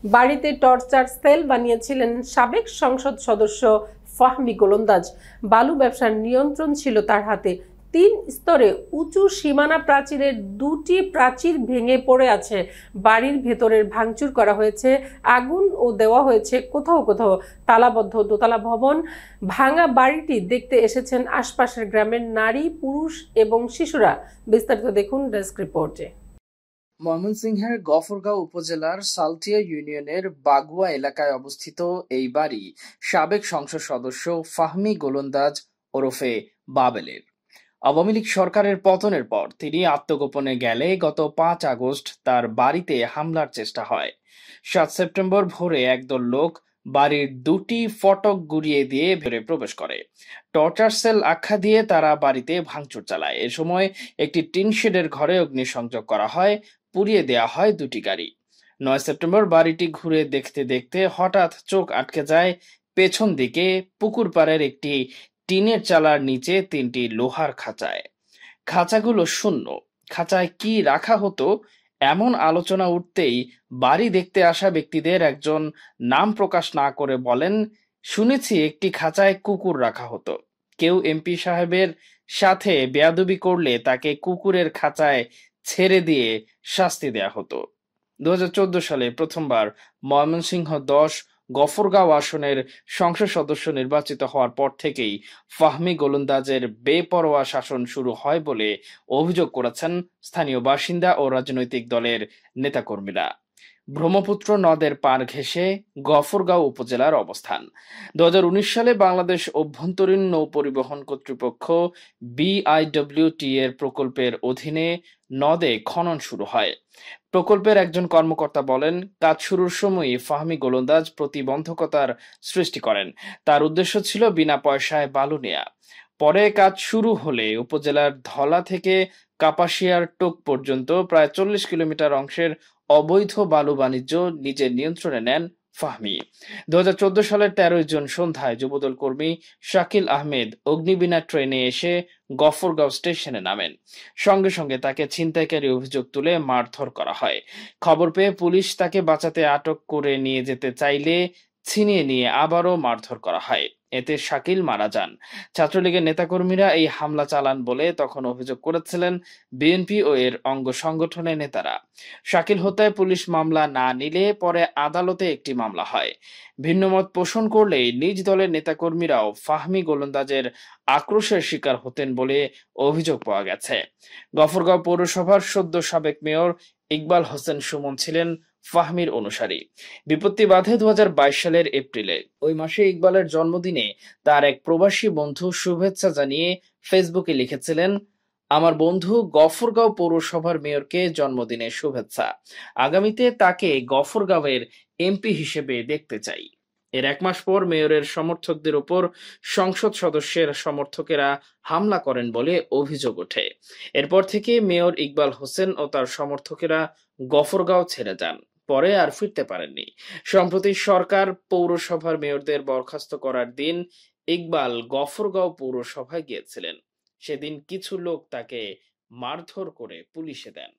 বাড়িতে torture sell বানিয়েছিলেন সাবেক সংসদ সদস্য ফাহমি গোলন্দাজ। বালু ব্যবসার নিয়ন্ত্রণ ছিল তার হাতে। 3 স্তরে উঁচু সীমানা প্রাচীরের 2টি প্রাচীর ভেঙে পড়ে আছে। বাড়ির ভেতরের ভাঙচুর করা হয়েছে, আগুন ও দেওয়া হয়েছে কোথাও কোথাও তালাবদ্ধ দোতলা ভবন। ভাঙা বাড়িটি দেখতে এসেছেন আশপাশের গ্রামের নারী, পুরুষ এবং শিশুরা। বিস্তারিত দেখুন ডেস্ক রিপোর্টে। ময়মনসিংহের গফরগাঁও উপজেলার সালটিয়া ইউনিয়নের বাগুয়া এলাকায় অবস্থিত এই বাড়ি সাবেক সংসদ সদস্য ফাহমি গোলন্দাজ ওরফে বাবেলের। আওয়ামী লীগ সরকারের পতনের পর তিনি আত্মগোপনে গেলে গত 5 আগস্ট তার বাড়িতে হামলার চেষ্টা হয়। 7 সেপ্টেম্বর ভোরে একদল লোক বাড়ির 2টি ফটক গুড়িয়ে দিয়ে ভেতরে প্রবেশ করে। টর্চার সেল আখ্যা দিয়ে তারা বাড়িতে ভাঙচুর চালায়। এ সময় একটি টিন শেডের ঘরে অগ্নিসংযোগ করা হয়, পুড়িয়ে দেয়া হয় 2টি গাড়ি। 9 সেপ্টেম্বর বাড়িটি ঘুরে দেখতে দেখতে হঠাৎ চোখ আটকে যায় পেছন দিকে পুকুর পাড়ের একটি টিনের চালার নিচে 3টি লোহার খাঁচায়। খাঁচাগুলো শূন্য। খাঁচায় কি রাখা হতো এমন আলোচনা উঠতেই বাড়ি দেখতে আসা ব্যক্তিদের একজন নাম প্রকাশ না করে বলেন, শুনেছি একটি খাঁচায় কুকুর রাখা হতো। কেউ এমপি সাহেবের সাথে বেয়াদবি করলে তাকে কুকুরের খাঁচায় ছেড়ে দিয়ে শাস্তি দেয়া হতো। 2014 সালে প্রথমবার ময়মনসিংহ 10 গফরগাঁও আসনের সংসদ সদস্য নির্বাচিত হওয়ার পর থেকেই ফাহমি গোলন্দাজের বেপরোয়া শাসন শুরু হয় বলে অভিযোগ করেছেন স্থানীয় বাসিন্দা ও রাজনৈতিক দলের নেতাকর্মীরা। ব্রহ্মপুত্র নদের পাড় ঘেঁষে গফরগাঁও উপজেলার অবস্থান। 2019 সালে বাংলাদেশ অভ্যন্তরীণ নৌ পরিবহন কর্তৃপক্ষ BIWT এর প্রকল্পের অধীনে নদে খনন শুরু হয়। প্রকল্পের একজন কর্মকর্তা বলেন, কাজ শুরুর সময়ই ফাহমি গোলন্দাজ প্রতিবন্ধকতার সৃষ্টি করেন। তার উদ্দেশ্য ছিল বিনা পয়সায় বালু নেয়া। পরে কাজ শুরু হলে উপজেলার ধলা থেকে কাপাসিয়ার টোক পর্যন্ত প্রায় 40 কিলোমিটার অংশের অবৈধ বালু বাণিজ্য নিজের নিয়ন্ত্রণে নেন ফাহমি। 2014 সালের 13 জুন সন্ধ্যায় যুবদল কর্মী শাকিল আহমেদ অগ্নিবীণা ট্রেনে এসে গফরগাঁও স্টেশনে নামেন। সঙ্গে সঙ্গে তাকে ছিনতাইকারী অভিযোগ তুলে মারধর করা হয়। খবর পেয়ে পুলিশ তাকে বাঁচাতে আটক করে নিয়ে যেতে চাইলে ছিনিয়ে নিয়ে আবারও মারধর করা হয়। এতে শাকিল মারা যান। ছাত্রলীগের নেতাকর্মীরা এই হামলা চালান বলে তখন অভিযোগ করেছিলেন বিএনপি ও এর অঙ্গ সংগঠনের নেতারা। শাকিল হত্যায় পুলিশ মামলা না নিলে পরে আদালতে একটি মামলা হয়। ভিন্নমত পোষণ করলেই নিজ দলের নেতাকর্মীরাও ফাহমি গোলন্দাজের আক্রোশের শিকার হতেন বলে অভিযোগ পাওয়া গেছে। গফরগাঁও পৌরসভার সদ্য সাবেক মেয়র ইকবাল হোসেন সুমন ছিলেন ফাহমির অনুসারী। বিপত্তি বাধে 2022 সালের এপ্রিলে। ওই মাসে ইকবালের জন্মদিনে তার এক প্রবাসী বন্ধু শুভেচ্ছা জানিয়ে ফেসবুকে লিখেছিলেন, আমার বন্ধু গফরগাঁও পৌরসভার মেয়রকে জন্মদিনের শুভেচ্ছা। আগামীতে তাকে গফরগাঁওয়ের এমপি হিসেবে দেখতে চাই। এর 1 মাস পর মেয়রের সমর্থকদের উপর সংসদ সদস্যের সমর্থকেরা হামলা করেন বলে অভিযোগ ওঠে। এরপর থেকে মেয়র ইকবাল হোসেন ও তার সমর্থকেরা গফরগাঁও ছেড়ে যান। পরে আর ফিরতে পারেননি। সম্প্রতি সরকার পৌরসভার মেয়রদের বরখাস্ত করার দিন ইকবাল গফরগাঁও পৌরসভায় গিয়েছিলেন। সেদিন কিছু লোক তাকে মারধর করে পুলিশে দেন।